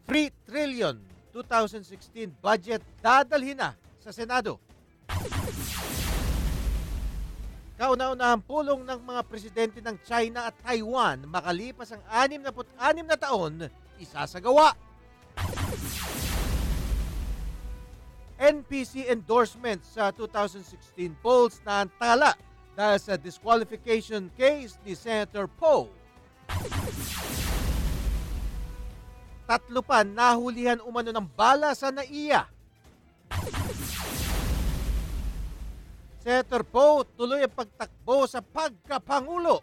3 trillion 2016 budget dadalhin na sa Senado. Kauna-unahang pulong ng mga presidente ng China at Taiwan makalipas ang 66 na taon, isasagawa. NPC endorsement sa 2016 polls na antala dahil sa disqualification case ni Senator Poe. Tatlo pa nahulihan umano ng bala sa NAIA. Senator Poe tuloy ang pagtakbo sa pagkapangulo.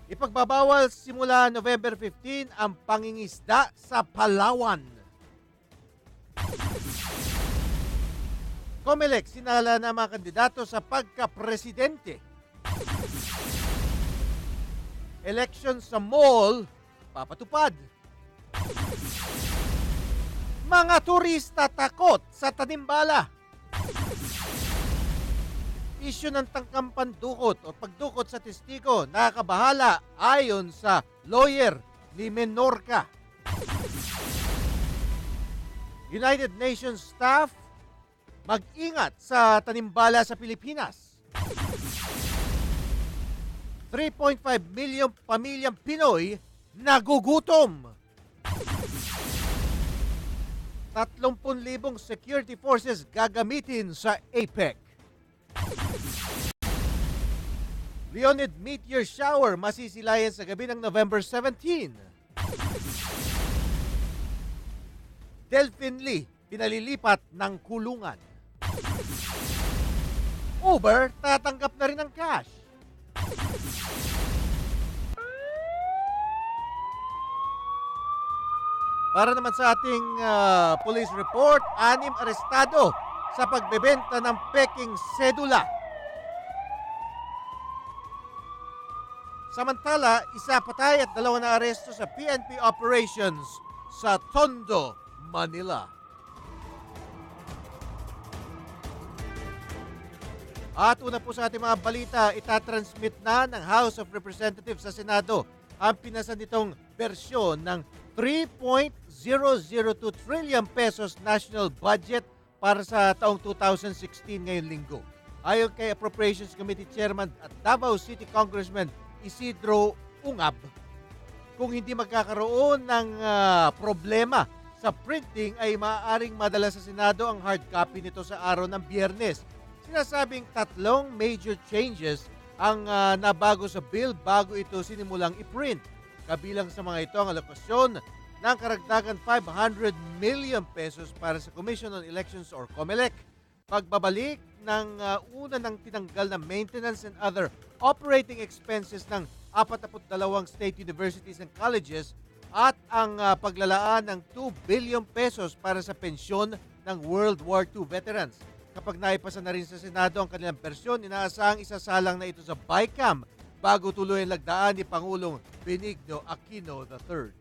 Ipagbabawal simula November 15 ang pangingisda sa Palawan. COMELEC sinala na mga kandidato sa pagka-presidente. Election sa mall, papatupad. Mga turista takot sa tanimbala. Isyu ng tangkang pandukot o pagdukot sa testigo, nakakabahala ayon sa lawyer ni Menorca. United Nations staff, mag-ingat sa tanimbala sa Pilipinas. 3.5 milyong pamilyang Pinoy nagugutom. 30,000 security forces gagamitin sa APEC. Leonid meteor shower masisilayan sa gabi ng November 17. Delphine Lee pinalilipat ng kulungan. Uber tatanggap na rin ng cash. Para naman sa ating police report, 6 arestado sa pagbebenta ng peking sedula. Samantala, 1 patay at 2 na aresto sa PNP operations sa Tondo, Manila. At una po sa ating mga balita, itatransmit na ng House of Representatives sa Senado ang pinasa nitong bersyon ng 3.002 trillion pesos national budget para sa taong 2016 ngayong linggo. Ayon kay Appropriations Committee Chairman at Davao City Congressman Isidro Ungab, kung hindi magkakaroon ng problema sa printing ay maaaring madala sa Senado ang hard copy nito sa araw ng Biyernes. Sinasabing 3 major changes ang nabago sa bill bago ito sinimulang i-print. Kabilang sa mga ito ang alokasyon ng karagdagan 500 million pesos para sa Commission on Elections or COMELEC, pagbabalik ng una ng tinanggal na maintenance and other operating expenses ng 42 state universities and colleges at ang paglalaan ng 2 billion pesos para sa pensyon ng World War II veterans. Kapag naipasa na rin sa Senado ang kanilang bersyon, inaasahang isasalang na ito sa BICAM bago tuloy ang lagdaan ni Pangulong Benigno Aquino III.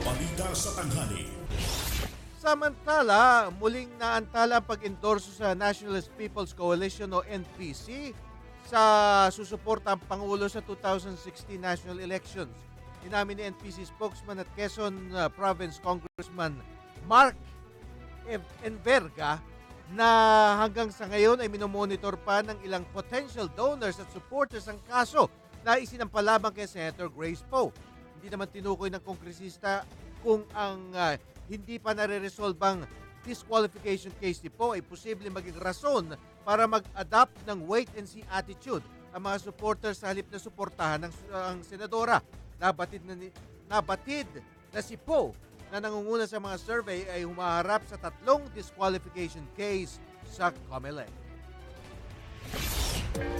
Balita sa tanghali. Samantala, muling naantala ang pag-endorso sa Nationalist People's Coalition o NPC sa susuporta ang Pangulo sa 2016 national elections. Inamin ni NPC spokesman at Quezon Province Congressman Mark Enverga na hanggang sa ngayon ay minomonitor pa ng ilang potential donors at supporters ang kaso na isinampalabang kay Senator Grace Poe. Hindi naman tinukoy ng kongresista kung ang hindi pa nare-resolve disqualification case ni Poe ay posible maging rason para mag-adapt ng wait-and-see attitude ang mga supporters sa halip na suportahan ang senadora. Nabatid na si Poe na nangunguna sa mga survey ay humaharap sa 3 disqualification case sa COMELEC.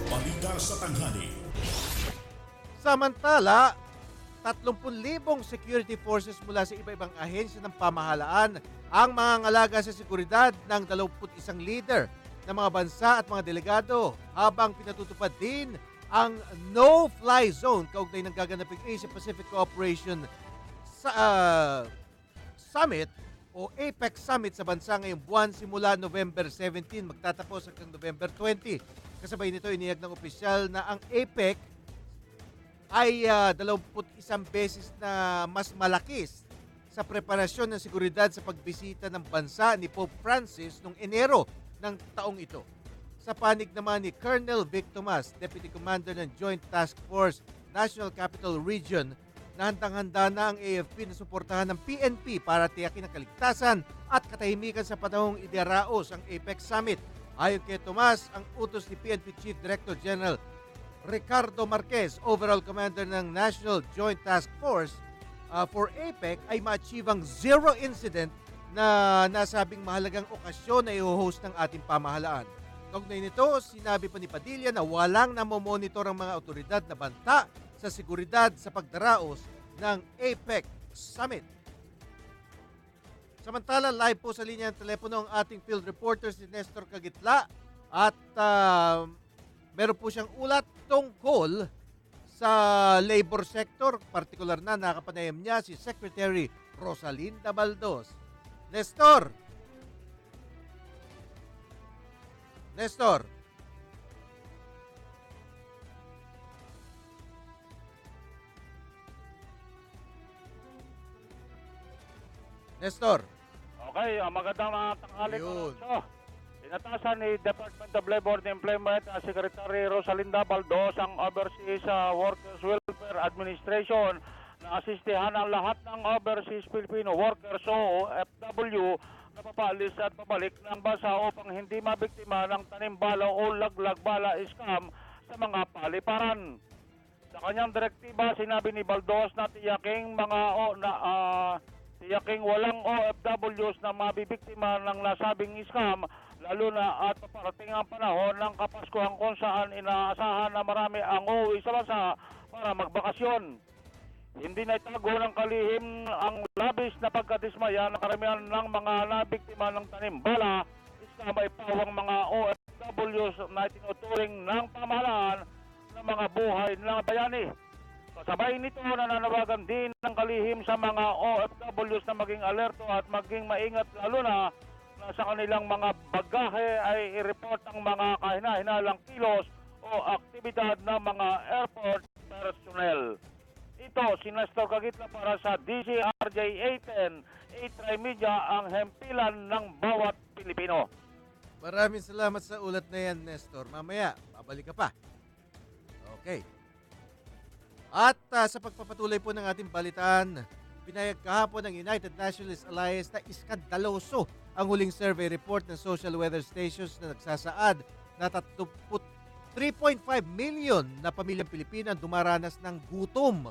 Balita sa tanghali. Samantala, 30,000 security forces mula sa iba-ibang ahensya ng pamahalaan ang mga ngalaga sa seguridad ng 21 leader ng mga bansa at mga delegado habang pinatutupad din ang no-fly zone kaugnay ng gaganaping Asia-Pacific Cooperation Summit o APEC Summit sa bansa ngayong buwan simula November 17 magtatapos hanggang November 20. Kasabay nito inihag ng opisyal na ang APEC ay 21 beses na mas malaki sa preparasyon ng seguridad sa pagbisita ng bansa ni Pope Francis noong Enero ng taong ito. Sa panig naman ni Colonel Vic Tomas, Deputy Commander ng Joint Task Force National Capital Region, na handang-handa na ang AFP na suportahan ng PNP para tiyakin ang kaligtasan at katahimikan sa panahong idaraos ang APEC Summit. Ayon kay Tomas, ang utos ni PNP Chief Director General Ricardo Marquez, overall commander ng National Joint Task Force for APEC, ay ma-achieve ang zero incident na nasabing mahalagang okasyon na i-host ng ating pamahalaan. Kaugnay nito, sinabi pa ni Padilla na walang namomonitor ang mga otoridad na banta sa seguridad sa pagdaraos ng APEC Summit. Samantala, live po sa linya ng telepono ang ating field reporter si Nestor Cagitla at meron po siyang ulat tungkol sa labor sector, partikular na nakapanayam niya si Secretary Rosalinda Baldos. Nestor! Nestor! Nestor! Okay, magandang tanghali Yun. po. Inatasan ni Department of Labor and Employment Secretary Rosalinda Baldos ang Overseas Workers Welfare Administration na asistihan ang lahat ng overseas Filipino workers o OFW na papalis at pabalik ng bansa upang hindi mabiktima ng tanimbala o laglag-bala scam sa mga paliparan. Sa kanyang direktiba, sinabi ni Baldos na tiyaking walang OFWs na mabibiktima ng nasabing scam, lalo na at paparating ang panahon ng Kapaskuhan kung saan inaasahan na marami ang uuwi sa bansa para magbakasyon. Hindi na itago ng kalihim ang labis na pagkadismaya ng karamihan ng mga nabiktima ng tanimbala, scam ay pawang mga OFWs na itinuturing ng pamahalaan ng mga buhay ng bayani. Kasabay nito, nananawagan din ng kalihim sa mga OFWs na maging alerto at maging maingat, lalo na sa kanilang mga bagahe ay i-report ang mga kahina-hinalang kilos o aktibidad ng mga airport personnel. Ito, si Nestor Cagitla para sa DCRJ 810, 8 Media, ang hempilan ng bawat Pilipino. Maraming salamat sa ulat na yan, Nestor. Mamaya, babalik ka pa. Okay. At sa pagpapatuloy po ng ating balitaan, pinayag kahapon ng United Nationalist Alliance na iskandaloso ang huling survey report ng social weather stations na nagsasaad na 3.5 million na pamilyang Pilipina dumaranas ng gutom.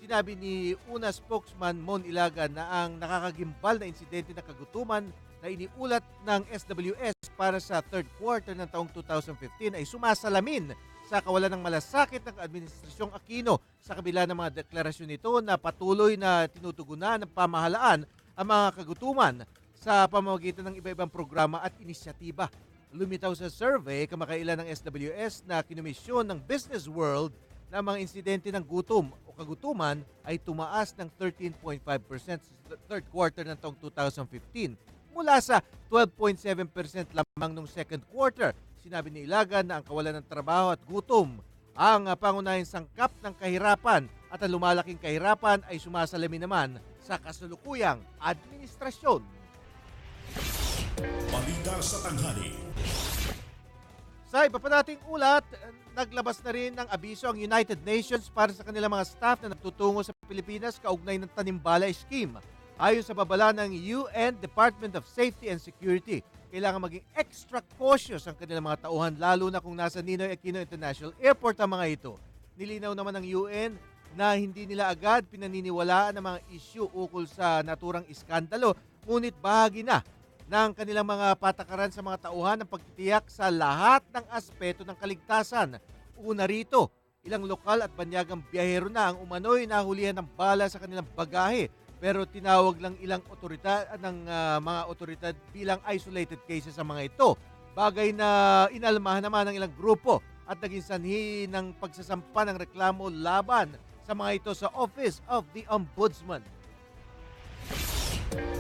Sinabi ni una spokesman Mon Ilaga na ang nakakagimbal na insidente ng kagutuman na iniulat ng SWS para sa third quarter ng taong 2015 ay sumasalamin sa kawalan ng malasakit ng Administrasyong Aquino sa kabila ng mga deklarasyon nito na patuloy na tinutugunan ng pamahalaan ang mga kagutuman sa pamamagitan ng iba-ibang programa at inisyatiba. Lumitaw sa survey kamakailan ng SWS na kinomisyon ng business world na mga insidente ng gutom o kagutuman ay tumaas ng 13.5% sa third quarter ng taong 2015 mula sa 12.7% lamang noong second quarter. Sinabi ni Ilaga na ang kawalan ng trabaho at gutom ang pangunahing sangkap ng kahirapan at ang lumalaking kahirapan ay sumasalamin naman sa kasalukuyang administrasyon. Balita sa tanghali. Sa iba pa nating ulat, naglabas na rin ng abiso ang United Nations para sa kanilang mga staff na nagtutungo sa Pilipinas kaugnay ng Tanimbala Scheme. Ayon sa babala ng UN Department of Safety and Security, kailangan maging extra cautious ang kanilang mga tauhan lalo na kung nasa Ninoy Aquino International Airport ang mga ito. Nilinaw naman ng UN na hindi nila agad pinaniniwalaan ang mga isyu ukol sa naturang iskandalo, ngunit bahagi na ng kanilang mga patakaran sa mga tauhan ng pagtitiyak sa lahat ng aspeto ng kaligtasan. Una rito, ilang lokal at banyagang biyahero na ang umano'y nahulihan ng bala sa kanilang bagahe, pero tinawag lang ilang otoridad ng mga otoridad bilang isolated cases sa mga ito. Bagay na inalmahan naman ng ilang grupo at naging sanhi ng pagsasampa ng reklamo laban sa mga ito sa Office of the Ombudsman.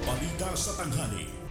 Balita sa tanghali.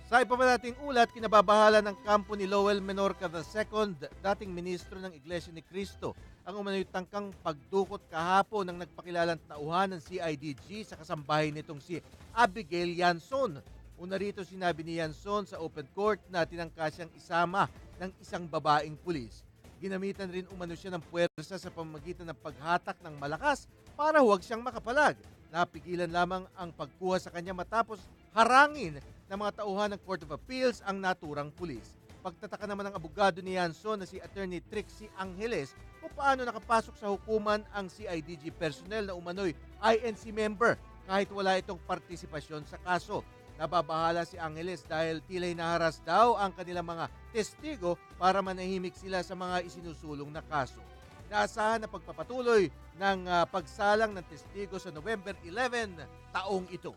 Sa iba pa nating ulat, kinababahala ng kampo ni Lowell Menorca II, dating ministro ng Iglesia ni Cristo, ang umano'y tangkang pagdukot kahapon ng nagpakilalang tauhan ng CIDG sa kasambahay nitong si Abigail Yanson. Una rito sinabi ni Yanson sa open court na tinangka siyang isama ng isang babaeng pulis. Ginamitan rin umano siya ng puwersa sa pamamagitan ng paghatak ng malakas para huwag siyang makapalag. Napigilan lamang ang pagkuha sa kanya matapos harangin ng mga tauhan ng Court of Appeals ang naturang pulis. Pagtataka naman ng abogado ni Yanson na si Attorney Trixie Angeles kung paano nakapasok sa hukuman ang CIDG personnel na umano'y INC member kahit wala itong partisipasyon sa kaso. Nababahala si Angeles dahil tila'y naharas daw ang kanilang mga testigo para manahimik sila sa mga isinusulong na kaso. Naasahan na pagpapatuloy ng pagsalang ng testigo sa November 11 taong ito.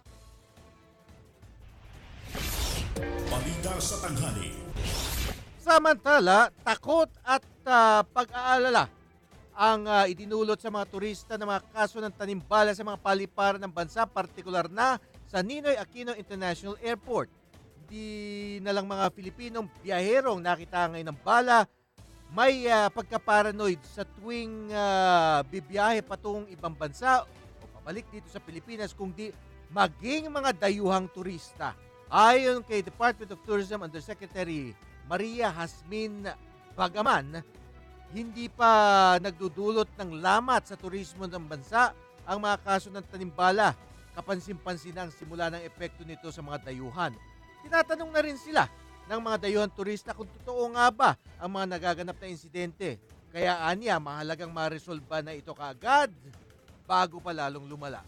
Balita sa tanghali. Samantala, takot at pag-aalala ang idinulot sa mga turista ng mga kaso ng tanimbala sa mga paliparan ng bansa, partikular na sa Ninoy Aquino International Airport. Di na lang mga Pilipinong biyaherong nakita ngayon ng bala, may pagka-paranoid sa tuwing bibiyahe patungong ibang bansa o pabalik dito sa Pilipinas, kundi maging mga dayuhang turista. Ayon kay Department of Tourism Undersecretary Maria Hasmin Bagaman, hindi pa nagdudulot ng lamat sa turismo ng bansa ang mga kaso ng tanimbala. Kapansin-pansin ang simula ng epekto nito sa mga dayuhan. Tinatanong na rin sila ng mga dayuhan turista kung totoo nga ba ang mga nagaganap na insidente. Kaya aniya, mahalagang maresolba na ito kaagad bago pa lalong lumala.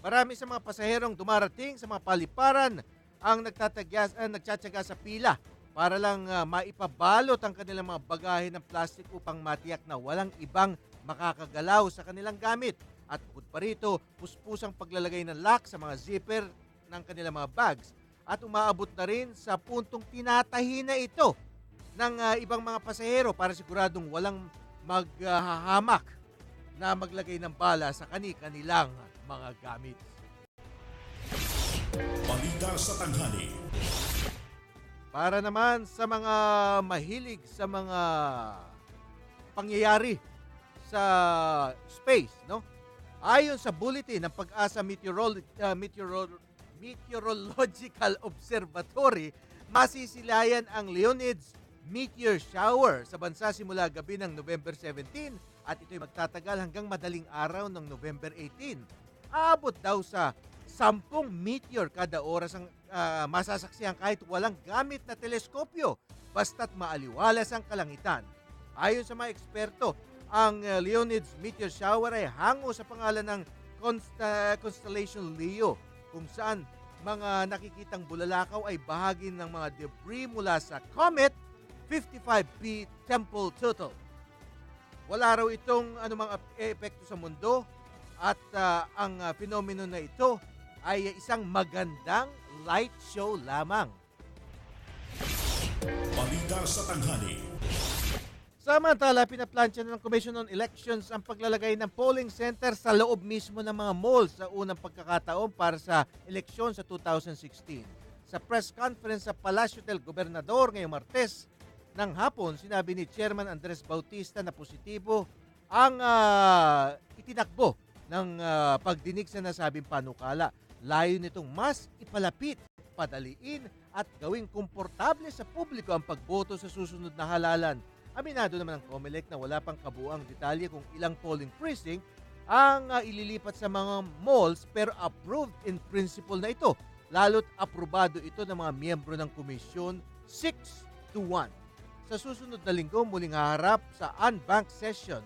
Marami sa mga pasaherong dumarating sa mga paliparan ang nagtsatsaga sa pila para lang maipabalot ang kanilang mga bagahe ng plastic upang matiyak na walang ibang makakagalaw sa kanilang gamit. At bukod pa rito, puspusang paglalagay ng lock sa mga zipper ng kanilang mga bags at umaabot na rin sa puntong tinatahi na ito ng ibang mga pasahero para siguradong walang maghahamak na maglagay ng bala sa kanilang mga gamit. Balita sa tanghali. Para naman sa mga mahilig sa mga pangyayari sa space, no? Ayon sa bulletin ng Pag-asa Meteorological Observatory, masisilayan ang Leonids meteor shower sa bansa simula gabi ng November 17 at ito'y magtatagal hanggang madaling araw ng November 18. Aabot daw sa 10 meteor kada oras ang masasaksihan kahit walang gamit na teleskopyo basta't maaliwalas ang kalangitan. Ayon sa mga eksperto, ang Leonids meteor shower ay hango sa pangalan ng Constellation Leo, kung saan mga nakikitang bulalakaw ay bahagi ng mga debris mula sa comet 55P Tempel-Tuttle. Wala raw itong anumang epekto sa mundo at ang fenomeno na ito ay isang magandang light show lamang. Balita sa tanghali. Samantala, pinaplansya na ng Commission on Elections ang paglalagay ng polling center sa loob mismo ng mga malls sa unang pagkakataon para sa eleksyon sa 2016. Sa press conference sa Palacio del Gobernador ngayong Martes ng hapon, sinabi ni Chairman Andres Bautista na positibo ang itinakbo ng pagdinig sa nasabing panukala. Layo nitong mas ipalapit, padaliin at gawing komportable sa publiko ang pagboto sa susunod na halalan. Aminado naman ang COMELEC na wala pang kabuuang detalye kung ilang polling precinct ang ililipat sa mga malls pero approved in principle na ito. Lalo't aprobado ito ng mga miyembro ng komisyon 6-1. Sa susunod na linggo, muling haharap sa unbanked session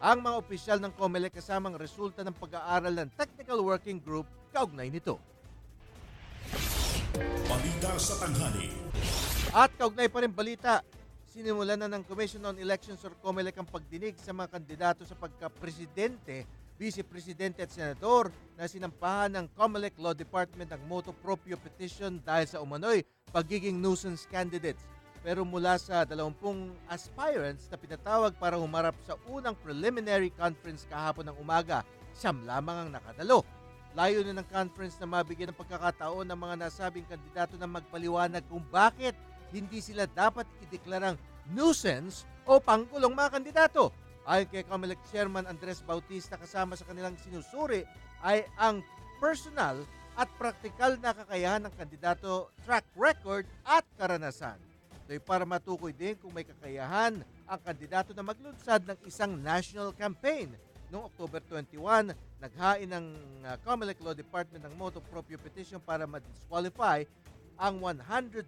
ang mga opisyal ng COMELEC kasamang resulta ng pag-aaral ng Technical Working Group kaugnay nito. Balita sa tanghali. At kaugnay pa rin balita, sinimulan na ng Commission on Elections or COMELEC ang pagdinig sa mga kandidato sa pagka-presidente, vice-presidente at senador na sinampahan ng COMELEC Law Department ng motu proprio petition dahil sa umano'y pagiging nuisance candidates. Pero mula sa 20 aspirants na pinatawag para humarap sa unang preliminary conference kahapon ng umaga, 9 lamang ang nakadalo. Layo na ng conference na mabigyan ng pagkakataon ng mga nasabing kandidato na magpaliwanag kung bakit hindi sila dapat ideklarang nuisance o pangkulong mga kandidato. Ayon kay COMELEC Chairman Andres Bautista, kasama sa kanilang sinusuri ay ang personal at praktikal na kakayahan ng kandidato, track record at karanasan. Ito'y para matukoy din kung may kakayahan ang kandidato na maglunsad ng isang national campaign. Noong October 21, naghain ng COMELEC Law Department ng motu proprio petition para ma-disqualify ang 125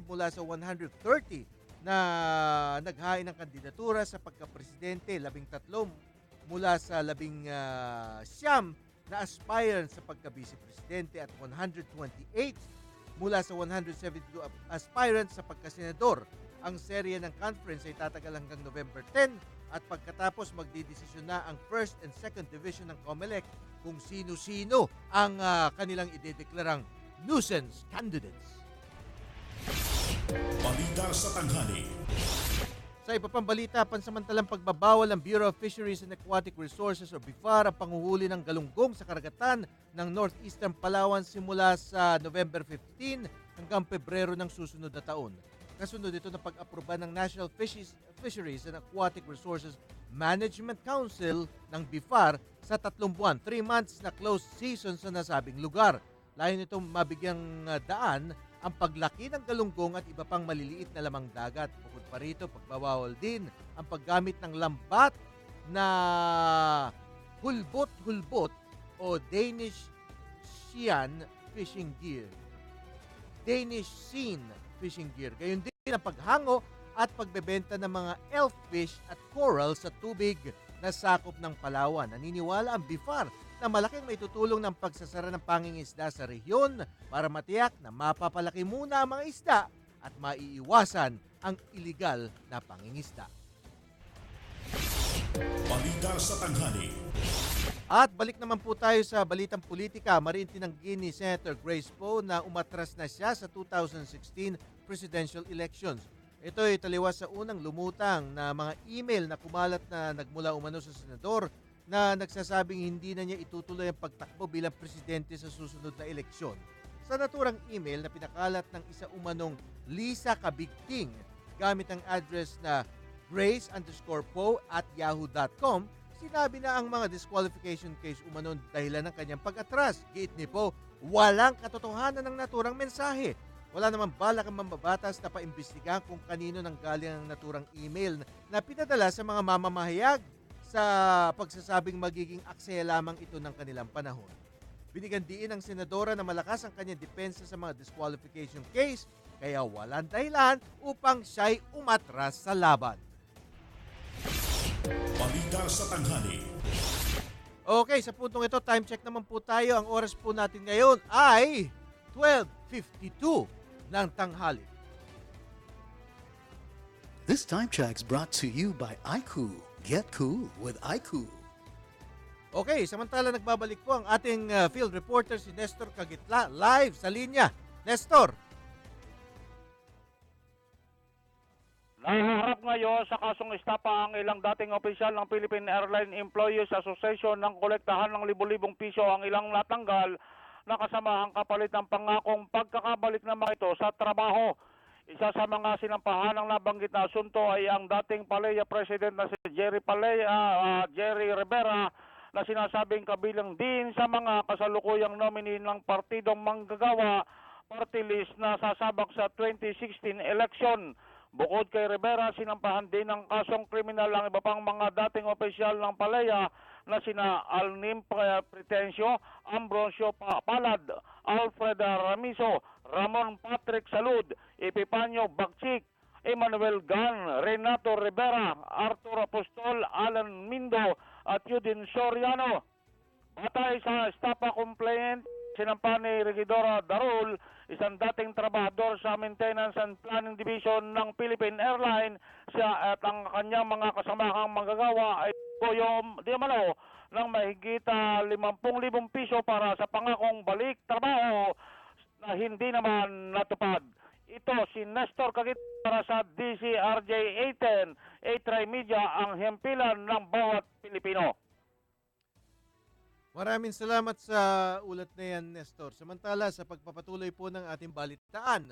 mula sa 130 na naghain ng kandidatura sa pagkapresidente, 13 mula sa 19 na aspirant sa pagka-vice-presidente at 128 mula sa 172 aspirants sa pagkasenador. Ang serye ng conference ay tatagal hanggang November 10 at pagkatapos magdidesisyon na ang first and second division ng COMELEC kung sino-sino ang kanilang idedeklarang nuisance candidates. Balita sa tanghali. Sa iba pang balita, pansamantalang pagbabawal ng Bureau of Fisheries and Aquatic Resources o BIFAR ang panguhuli ng galunggong sa karagatan ng northeastern Palawan simula sa November 15 hanggang Pebrero ng susunod na taon. Kasunod ito ng pag-aproba ng National Fisheries and Aquatic Resources Management Council ng BIFAR sa 3 buwan, 3 months na closed season sa nasabing lugar. Layon nitong mabigyang daan ang paglaki ng galunggong at iba pang maliliit na lamang dagat. Bukod pa rito, pagbabawal din ang paggamit ng lambat na hulbot-hulbot o Danish Sean fishing gear. Danish Sean fishing gear. Gayon din ang paghango at pagbebenta ng mga elffish at coral sa tubig na sakop ng Palawan. Naniniwala ang BIFAR na malaking maitutulong ng pagsasara ng pangingisda sa rehiyon para matiyak na mapapalaki muna ang mga isda at maiiwasan ang iligal na pangingisda. Balita sa tanghali. At balik naman po tayo sa balitang politika. Mariin tinanggi ni Senator Grace Poe na umatras na siya sa 2016 presidential elections. Ito ay taliwas sa unang lumutang na mga email na kumalat na nagmula umano sa senador na nagsasabing hindi na niya itutuloy ang pagtakbo bilang presidente sa susunod na eleksyon. Sa naturang email na pinakalat ng isa umanong Lisa Kabigting gamit ang address na grace_poe@yahoo.com, sinabi na ang mga disqualification case umano dahilan ng kanyang pag-atras. Giit ni Poe, walang katotohanan ng naturang mensahe. Wala namang balak ang mambabatas na paimbestigahan kung kanino nang galing ang naturang email na pinadala sa mga mamamahayag sa pagsasabing magiging aksaya lamang ito ng kanilang panahon. Binigyan diin ng senadora na malakas ang kanyang depensa sa mga disqualification case, kaya walang dahilan upang siya'y umatras sa laban. Balita sa tanghali. Okay, sa puntong ito, time check naman po tayo. Ang oras po natin ngayon ay 12:52 ng tanghali. This time check's brought to you by iQOO. Get cool with iQOO. Okay, samantala nagbabalik po ang ating field reporter si Nestor Kagitla live sa linya. Nestor. Nahaharap ngayon sa kasong estapa ang ilang dating opisyal ng Philippine Airline Employees Association ng kolektahan ng libo-libong piso ang ilang natanggal na kasama ang kapalit ng pangakong pagkakabalik naman ito sa trabaho. Isa sa mga sinampahan ng nabanggit na asunto ay ang dating Palaya President na si Jerry Rivera na sinasabing kabilang din sa mga kasalukuyang nominee ng Partidong Manggagawa party list na sasabak sa 2016 election. Bukod kay Rivera, sinampahan din ng kasong kriminal ang iba pang mga dating opisyal ng Palaya na sina Alnim Pretencio, Ambrosio Palad, Alfred Ramizo, Ramon Patrick Salud, Epipanyo Bagchik, Emmanuel Gan, Renato Rivera, Arturo Apostol, Alan Mindo at Yudin Soriano. Batay sa estapa complaint, sinampa ni Regidora Darul, isang dating trabahador sa Maintenance and Planning Division ng Philippine Airlines, siya at ang kanyang mga kasamahang manggagawa ay di umano ng mahigit 50,000 piso para sa pangakong balik trabaho na hindi naman natupad. Ito si Nestor Kagit para sa DCRJ 810, A-Try Media, ang himpilan ng bawat Pilipino. Maraming salamat sa ulat na yan, Nestor. Samantala, sa pagpapatuloy po ng ating balitaan,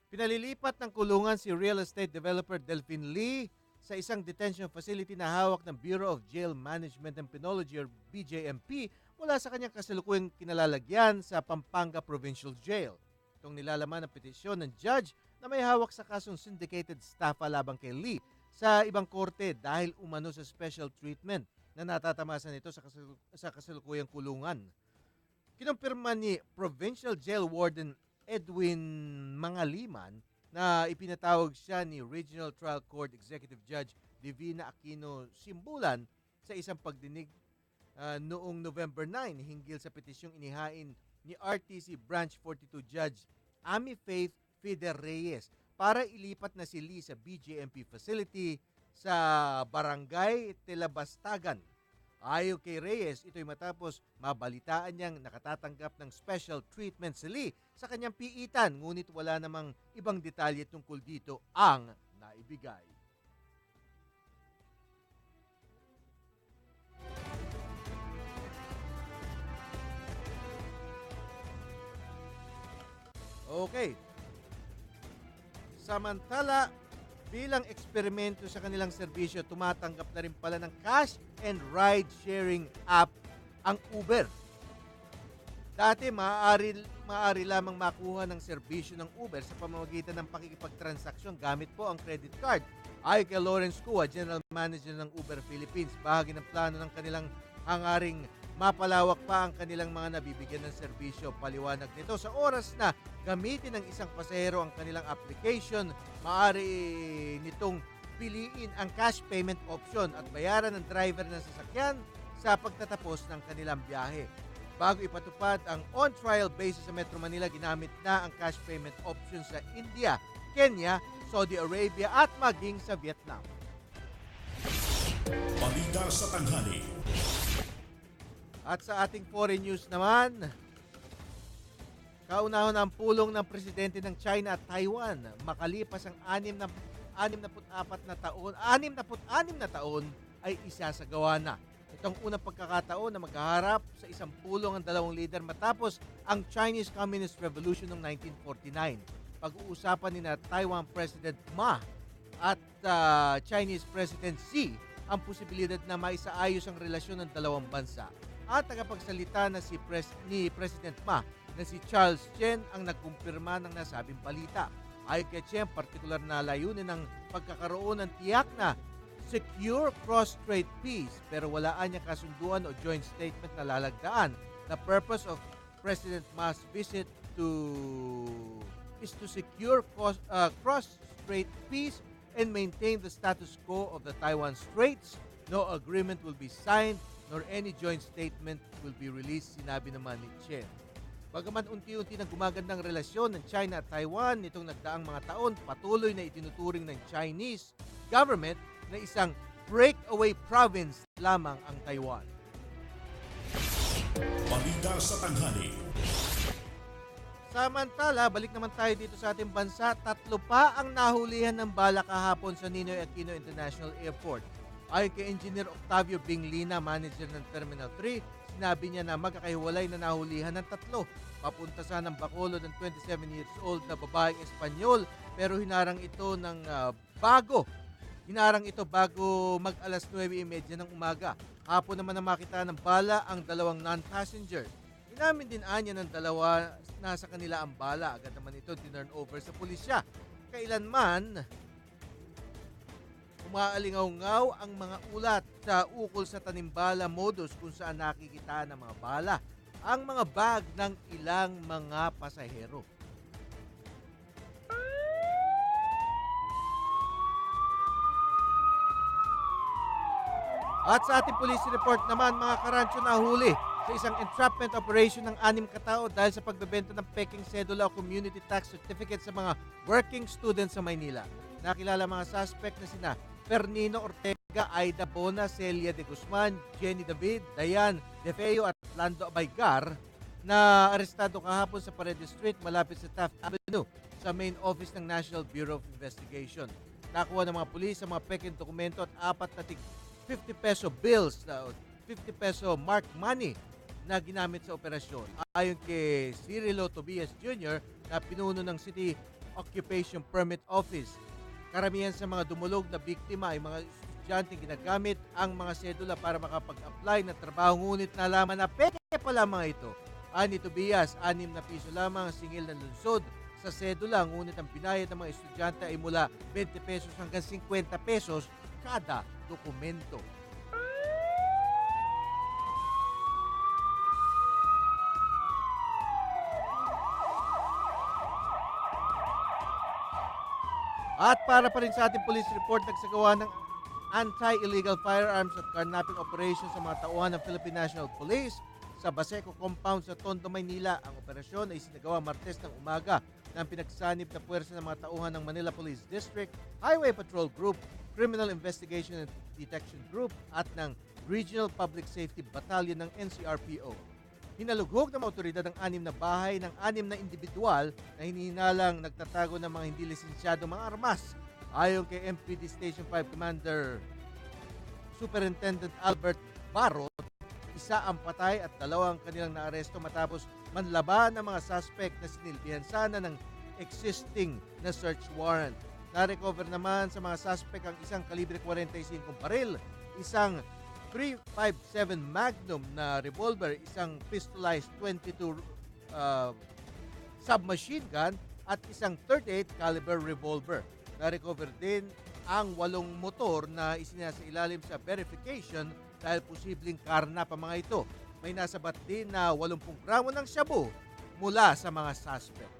pinalilipat ng kulungan si real estate developer Delphine Lee sa isang detention facility na hawak ng Bureau of Jail Management and Penology or BJMP mula sa kanyang kasalukuyang kinalalagyan sa Pampanga Provincial Jail. Itong nilalaman ng petisyon ng judge na may hawak sa kasong syndicated estafa labang kay Lee sa ibang korte dahil umano sa special treatment na natatamasa nito sa kasalukuyang kulungan. Kinumpirma ni Provincial Jail Warden Edwin Mangaliman na ipinatawag siya ni Regional Trial Court Executive Judge Divina Aquino Simbulan sa isang pagdinig noong November 9 hinggil sa petisyong inihain ni RTC Branch 42 Judge Amy Faith Fide Reyes para ilipat na si Lee sa BJMP facility sa Barangay Telabastagan. Ayon kay Reyes, ito'y matapos mabalitaan niyang nakatatanggap ng special treatment si Lee sa kanyang piitan, ngunit wala namang ibang detalye tungkol dito ang naibigay. Okay. Samantala, bilang eksperimento sa kanilang serbisyo, tumatanggap na rin pala ng cash and ride-sharing app ang Uber. Dati, maaari lamang makuha ng serbisyo ng Uber sa pamamagitan ng pakikipagtransaksyon gamit po ang credit card. Ayon kay Lawrence Cua, General Manager ng Uber Philippines, bahagi ng plano ng kanilang hangaring mapalawak pa ang kanilang mga nabibigyan ng serbisyo. Paliwanag nito, sa oras na gamitin ng isang pasahero ang kanilang application, maaari nitong piliin ang cash payment option at bayaran ng driver ng sasakyan sa pagtatapos ng kanilang biyahe. Bago ipatupad ang on-trial basis sa Metro Manila, ginamit na ang cash payment option sa India, Kenya, Saudi Arabia at maging sa Vietnam. Balita sa tanghali. At sa ating foreign news naman, kaunahon ang pulong ng presidente ng China at Taiwan makalipas ang 66 na taon ay isasagawa na. Itong unang pagkakataon na maghaharap sa isang pulong ang dalawang leader matapos ang Chinese Communist Revolution noong 1949. Pag-uusapan ni Taiwan President Ma at Chinese President Xi ang posibilidad na maisaayos ang relasyon ng dalawang bansa. At tagapagsalita na ni President Ma na si Charles Chen ang nagkumpirma ng nasabing balita. Ayon kay Chen, partikular na layunin ng pagkakaroon ng tiyak na secure cross-strait peace, pero walaan niya kasunduan o joint statement na lalagdaan. The purpose of President Ma's visit is to secure cross-strait peace and maintain the status quo of the Taiwan Straits. No agreement will be signed nor any joint statement will be released, sinabi naman ni Chen. Bagaman unti-unti nang gumagandang relasyon ng China at Taiwan nitong nagdaang mga taon, patuloy na itinuturing ng Chinese government na isang breakaway province lamang ang Taiwan. Balita sa tanghali. Samantala, balik naman tayo dito sa ating bansa. 3 pa ang nahulihan ng bala kahapon sa Ninoy Aquino International Airport. Ayon kay Engineer Octavio Binglina, manager ng Terminal 3, sinabi niya na magkakahiwalay na nahulihan ng 3. Papunta sa ng Bacolod ng 27 years old na babaeng Espanyol, pero hinarang ito bago mag-alas 9:30 ng umaga. Hapon naman na makita ng bala ang 2 non-passenger. Inamin din anya ng 2 nasa kanila ang bala. Agad naman ito tinurn over sa pulisya. Kailanman, umaalingaw-ngaw ang mga ulat sa ukol sa tanimbala modus kung saan nakikita ng mga bala ang mga bag ng ilang mga pasahero. At sa ating police report naman, mga karancho, nahuli sa isang entrapment operation ng 6 katao dahil sa pagbebenta ng peking sedula o community tax certificate sa mga working students sa Maynila. Nakilala mga suspect na sina Fernino Ortega, Aida Bona, Celia de Guzman, Jenny David, Dayan De Feo at Lando Abaygar na arestado kahapon sa Paredes Street malapit sa Taft Avenue sa main office ng National Bureau of Investigation. Nakuha ng mga pulis ang mga peking dokumento at 4 na 50 peso bills, 50 peso marked money na ginamit sa operasyon. Ayon kay Cirilo Tobias Jr. na pinuno ng City Occupation Permit Office, Karamihan sa mga dumulog na biktima ay mga estudyante ginagamit ang mga sedula para makapag-apply ng trabaho, ngunit nalaman na peke pala mga ito. Ani Tobias, 6 na piso lamang ang singil ng lungsod sa sedula, ngunit ang binayad ng mga estudyante ay mula 20 pesos hanggang 50 pesos kada dokumento. At para pa rin sa ating police report, nagsagawa ng anti-illegal firearms at carnapping operation sa mga tauhan ng Philippine National Police sa Baseco Compound sa Tondo, Maynila. Ang operasyon ay sinagawa Martes ng umaga ng pinagsanib na puwersa ng mga tauhan ng Manila Police District, Highway Patrol Group, Criminal Investigation and Detection Group at ng Regional Public Safety Battalion ng NCRPO. Hinalughog ng mga otoridad ang 6 na bahay ng 6 na individual na hinihinalang nagtatago ng mga hindi lisensyadong mga armas. Ayon kay MPD Station 5 Commander Superintendent Albert Barot, 1 ang patay at 2 ang kanilang naaresto matapos manlaban ng mga suspect na sinilbihan sana ng existing na search warrant. Na-recover naman sa mga suspect ang isang kalibre 45 baril, isang 357 Magnum na revolver, isang pistolized 22 submachine gun at isang 38 caliber revolver. Na-recover din ang 8 motor na isinasailalim sa verification dahil posibleng karnap ang mga ito. May nasabat din na 80 gramo ng shabu mula sa mga suspect.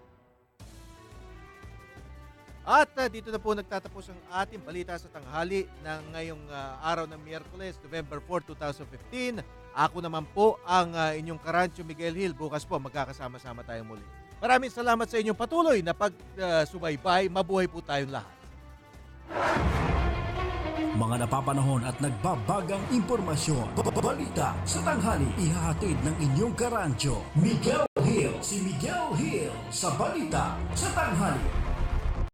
At dito na po nagtatapos ang ating balita sa tanghali ng ngayong araw ng Miyerkules, November 4, 2015. Ako naman po ang inyong Karancho Miguel Hill. Bukas po magkakasama-sama tayo muli. Maraming salamat sa inyong patuloy na pagsubaybay. Mabuhay po tayong lahat. Mga napapanahon at nagbabagang impormasyon. Balita sa tanghali. Ihahatid ng inyong Karancho Miguel Hill. Si Miguel Hill sa Balita sa tanghali.